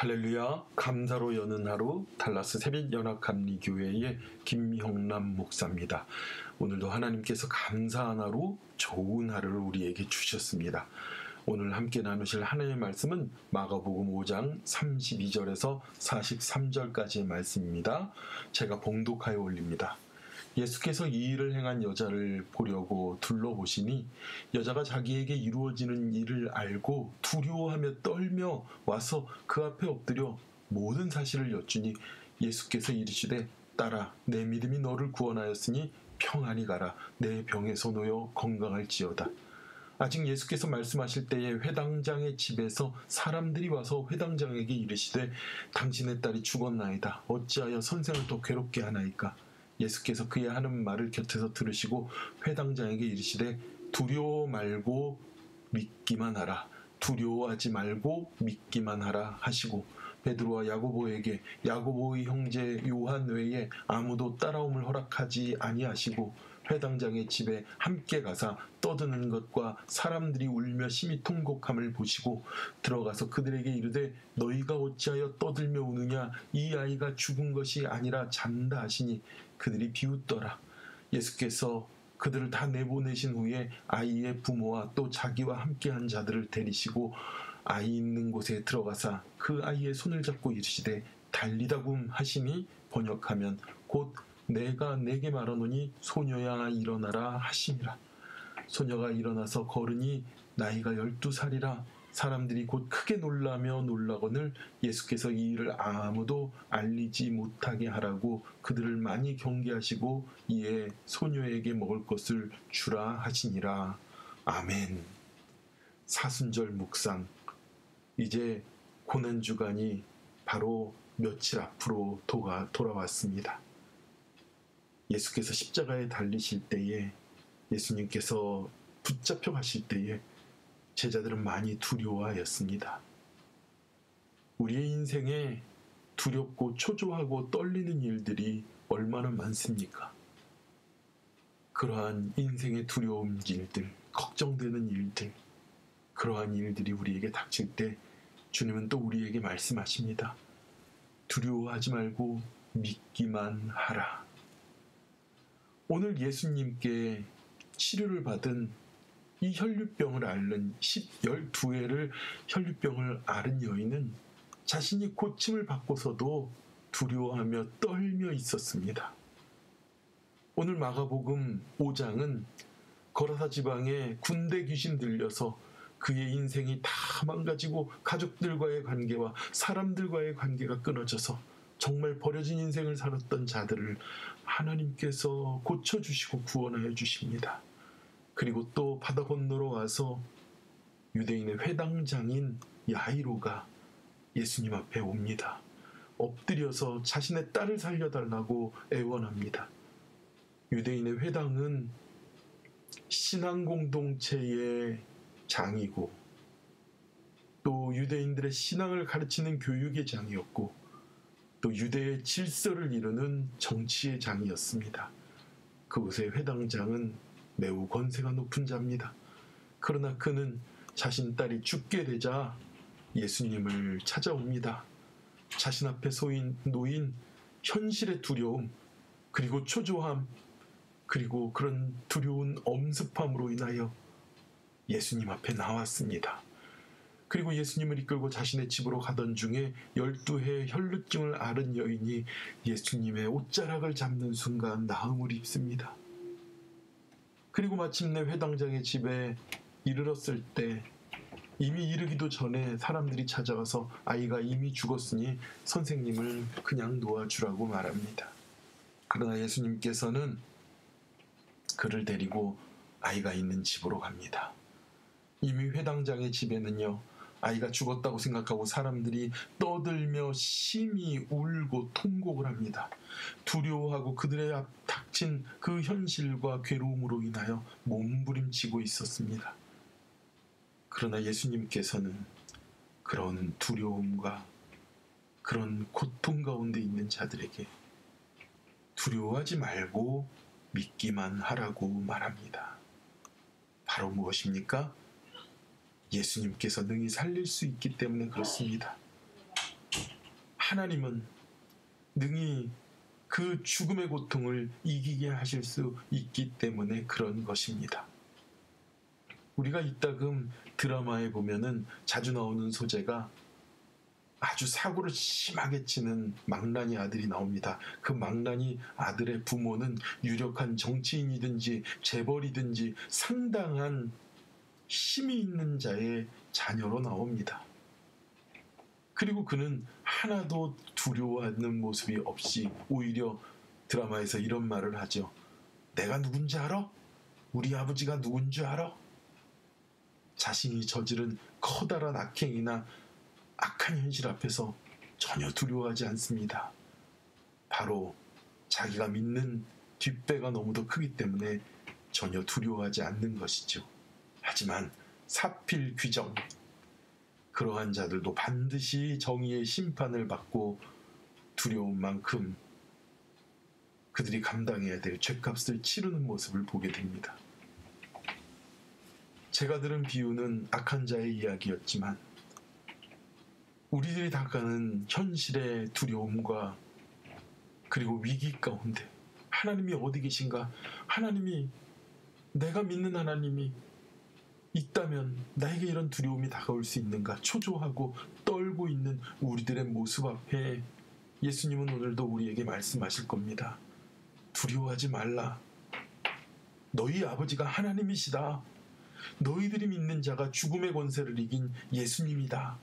할렐루야. 감사로 여는 하루 달라스 새빛연합감리교회의 김형남 목사입니다. 오늘도 하나님께서 감사한 하루, 좋은 하루를 우리에게 주셨습니다. 오늘 함께 나누실 하나님의 말씀은 마가복음 5장 32절에서 43절까지의 말씀입니다. 제가 봉독하여 올립니다. 예수께서 이 일을 행한 여자를 보려고 둘러보시니 여자가 자기에게 이루어지는 일을 알고 두려워하며 떨며 와서 그 앞에 엎드려 모든 사실을 여쭈니 예수께서 이르시되 딸아 내 믿음이 너를 구원하였으니 평안히 가라 내 병에서 놓여 건강할지어다. 아직 예수께서 말씀하실 때에 회당장의 집에서 사람들이 와서 회당장에게 이르시되 당신의 딸이 죽었나이다. 어찌하여 선생을 더 괴롭게 하나이까. 예수께서 그의 하는 말을 곁에서 들으시고 회당장에게 이르시되 두려워 말고 믿기만 하라. 두려워하지 말고 믿기만 하라 하시고 베드로와 야고보에게 야고보의 형제 요한 외에 아무도 따라옴을 허락하지 아니하시고 회당장의 집에 함께 가사 떠드는 것과 사람들이 울며 심히 통곡함을 보시고 들어가서 그들에게 이르되 너희가 어찌하여 떠들며 우느냐. 이 아이가 죽은 것이 아니라 잔다 하시니 그들이 비웃더라. 예수께서 그들을 다 내보내신 후에 아이의 부모와 또 자기와 함께한 자들을 데리시고 아이 있는 곳에 들어가사 그 아이의 손을 잡고 이르시되 달리다굼 하시니 번역하면 곧 내가 내게 말하노니 소녀야 일어나라 하시니라. 소녀가 일어나서 걸으니 나이가 12살이라. 사람들이 곧 크게 놀라거늘 예수께서 이 일을 아무도 알리지 못하게 하라고 그들을 많이 경계하시고 이에 소녀에게 먹을 것을 주라 하시니라. 아멘. 사순절 묵상. 이제 고난주간이 바로 며칠 앞으로 돌아왔습니다. 예수께서 십자가에 달리실 때에 예수님께서 붙잡혀 가실 때에 제자들은 많이 두려워하였습니다. 우리의 인생에 두렵고 초조하고 떨리는 일들이 얼마나 많습니까? 그러한 인생의 두려운 일들, 걱정되는 일들, 그러한 일들이 우리에게 닥칠 때 주님은 또 우리에게 말씀하십니다. 두려워하지 말고 믿기만 하라. 오늘 예수님께 치료를 받은 이 혈류병을 앓는 12회를 혈류병을 앓은 여인은 자신이 고침을 받고서도 두려워하며 떨며 있었습니다. 오늘 마가복음 5장은 거라사 지방에 군대 귀신 들려서 그의 인생이 다 망가지고 가족들과의 관계와 사람들과의 관계가 끊어져서 정말 버려진 인생을 살았던 자들을 하나님께서 고쳐주시고 구원하여 주십니다. 그리고 또 바다 건너로 와서 유대인의 회당장인 야이로가 예수님 앞에 옵니다. 엎드려서 자신의 딸을 살려달라고 애원합니다. 유대인의 회당은 신앙 공동체의 장이고 또 유대인들의 신앙을 가르치는 교육의 장이었고 또 유대의 질서를 이루는 정치의 장이었습니다. 그곳의 회당장은 매우 권세가 높은 자입니다. 그러나 그는 자신 딸이 죽게 되자 예수님을 찾아옵니다. 자신 앞에 놓인 현실의 두려움, 그리고 초조함, 그리고 그런 두려운 엄습함으로 인하여 예수님 앞에 나왔습니다. 그리고 예수님을 이끌고 자신의 집으로 가던 중에 12해 혈루증을 앓은 여인이 예수님의 옷자락을 잡는 순간 나음을 입습니다. 그리고 마침내 회당장의 집에 이르렀을 때 이미 이르기도 전에 사람들이 찾아와서 아이가 이미 죽었으니 선생님을 그냥 놓아주라고 말합니다. 그러나 예수님께서는 그를 데리고 아이가 있는 집으로 갑니다. 이미 회당장의 집에는요, 아이가 죽었다고 생각하고 사람들이 떠들며 심히 울고 통곡을 합니다. 두려워하고 그들의 앞 닥친 그 현실과 괴로움으로 인하여 몸부림치고 있었습니다. 그러나 예수님께서는 그런 두려움과 그런 고통 가운데 있는 자들에게 두려워하지 말고 믿기만 하라고 말합니다. 바로 무엇입니까? 예수님께서 능히 살릴 수 있기 때문에 그렇습니다. 하나님은 능히 그 죽음의 고통을 이기게 하실 수 있기 때문에 그런 것입니다. 우리가 이따금 드라마에 보면은 자주 나오는 소재가 아주 사고를 심하게 치는 망나니 아들이 나옵니다. 그 망나니 아들의 부모는 유력한 정치인이든지 재벌이든지 상당한 힘이 있는 자의 자녀로 나옵니다. 그리고 그는 하나도 두려워하는 모습이 없이 오히려 드라마에서 이런 말을 하죠. 내가 누군지 알아? 우리 아버지가 누군지 알아? 자신이 저지른 커다란 악행이나 악한 현실 앞에서 전혀 두려워하지 않습니다. 바로 자기가 믿는 뒷배가 너무도 크기 때문에 전혀 두려워하지 않는 것이죠. 하지만 사필 규정, 그러한 자들도 반드시 정의의 심판을 받고 두려운 만큼 그들이 감당해야 될 죗값을 치르는 모습을 보게 됩니다. 제가 들은 비유는 악한 자의 이야기였지만 우리들이 당하는 현실의 두려움과 그리고 위기 가운데 하나님이 어디 계신가? 하나님이, 내가 믿는 하나님이 있다면 나에게 이런 두려움이 다가올 수 있는가? 초조하고 떨고 있는 우리들의 모습 앞에 예수님은 오늘도 우리에게 말씀하실 겁니다. 두려워하지 말라. 너희 아버지가 하나님이시다. 너희들이 믿는 자가 죽음의 권세를 이긴 예수님이다.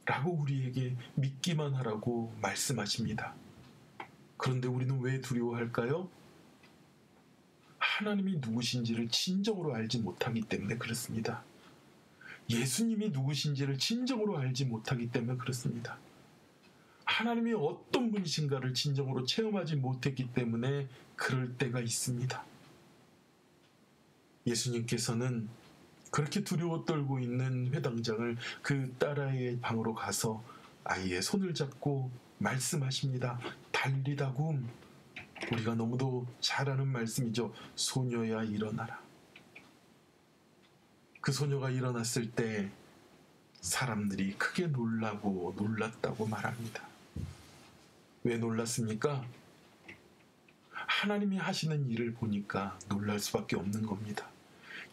라고 우리에게 믿기만 하라고 말씀하십니다. 그런데 우리는 왜 두려워할까요? 하나님이 누구신지를 진정으로 알지 못하기 때문에 그렇습니다. 예수님이 누구신지를 진정으로 알지 못하기 때문에 그렇습니다. 하나님이 어떤 분이신가를 진정으로 체험하지 못했기 때문에 그럴 때가 있습니다. 예수님께서는 그렇게 두려워 떨고 있는 회당장을 그 딸아이의 방으로 가서 아이의 손을 잡고 말씀하십니다. 달리다굼. 우리가 너무도 잘 아는 말씀이죠. 소녀야 일어나라. 그 소녀가 일어났을 때 사람들이 크게 놀랐다고 말합니다. 왜 놀랐습니까? 하나님이 하시는 일을 보니까 놀랄 수밖에 없는 겁니다.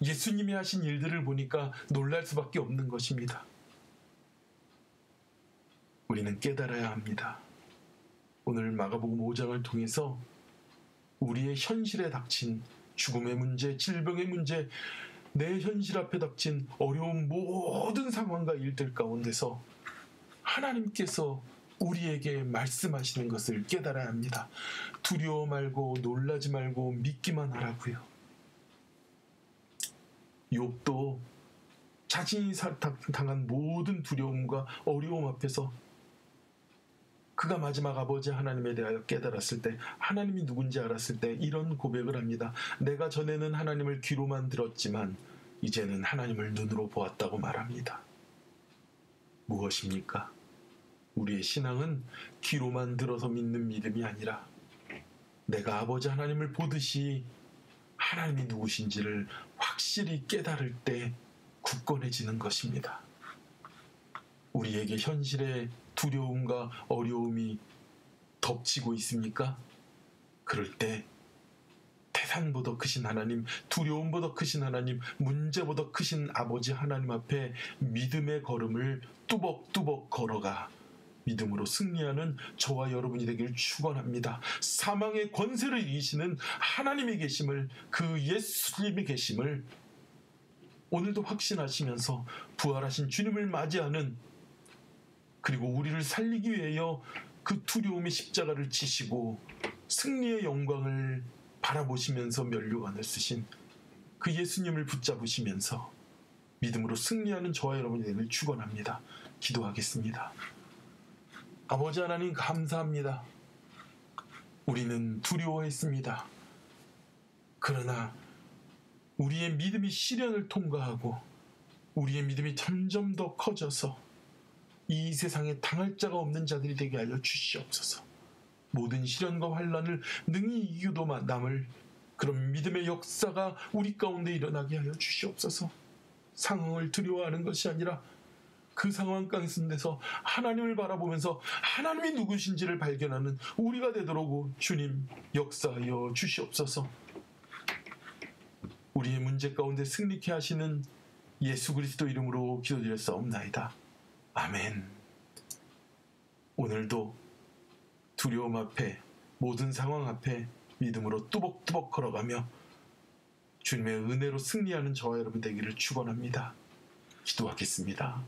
예수님이 하신 일들을 보니까 놀랄 수밖에 없는 것입니다. 우리는 깨달아야 합니다. 오늘 마가복음 5장을 통해서 우리의 현실에 닥친 죽음의 문제, 질병의 문제, 내 현실 앞에 닥친 어려운 모든 상황과 일들 가운데서 하나님께서 우리에게 말씀하시는 것을 깨달아야 합니다. 두려워 말고 놀라지 말고 믿기만 하라고요. 욥도 자신이 당한 모든 두려움과 어려움 앞에서 그가 마지막 아버지 하나님에 대하여 깨달았을 때, 하나님이 누군지 알았을 때 이런 고백을 합니다. 내가 전에는 하나님을 귀로만 들었지만 이제는 하나님을 눈으로 보았다고 말합니다. 무엇입니까? 우리의 신앙은 귀로만 들어서 믿는 믿음이 아니라 내가 아버지 하나님을 보듯이 하나님이 누구신지를 확실히 깨달을 때 굳건해지는 것입니다. 우리에게 현실의 두려움과 어려움이 덮치고 있습니까? 그럴 때 태산보다 크신 하나님, 두려움보다 크신 하나님, 문제보다 크신 아버지 하나님 앞에 믿음의 걸음을 뚜벅뚜벅 걸어가 믿음으로 승리하는 저와 여러분이 되기를 축원합니다. 사망의 권세를 이기시는 하나님이 계심을, 그 예수님이 계심을 오늘도 확신하시면서 부활하신 주님을 맞이하는, 그리고 우리를 살리기 위하여 그 두려움의 십자가를 지시고 승리의 영광을 바라보시면서 면류관을 쓰신 그 예수님을 붙잡으시면서 믿음으로 승리하는 저와 여러분이 되기를 축원합니다. 기도하겠습니다. 아버지 하나님 감사합니다. 우리는 두려워했습니다. 그러나 우리의 믿음이 시련을 통과하고 우리의 믿음이 점점 더 커져서 이 세상에 당할 자가 없는 자들이 되게 하여 주시옵소서. 모든 시련과 환난을 능히 이기고도 남을 그런 믿음의 역사가 우리 가운데 일어나게 하여 주시옵소서. 상황을 두려워하는 것이 아니라 그 상황 가운데서 하나님을 바라보면서 하나님이 누구신지를 발견하는 우리가 되도록 주님 역사하여 주시옵소서. 우리의 문제 가운데 승리케 하시는 예수 그리스도 이름으로 기도드렸사옵나이다. 아멘. 오늘도 두려움 앞에, 모든 상황 앞에 믿음으로 뚜벅뚜벅 걸어가며 주님의 은혜로 승리하는 저와 여러분 되기를 축원합니다. 기도하겠습니다.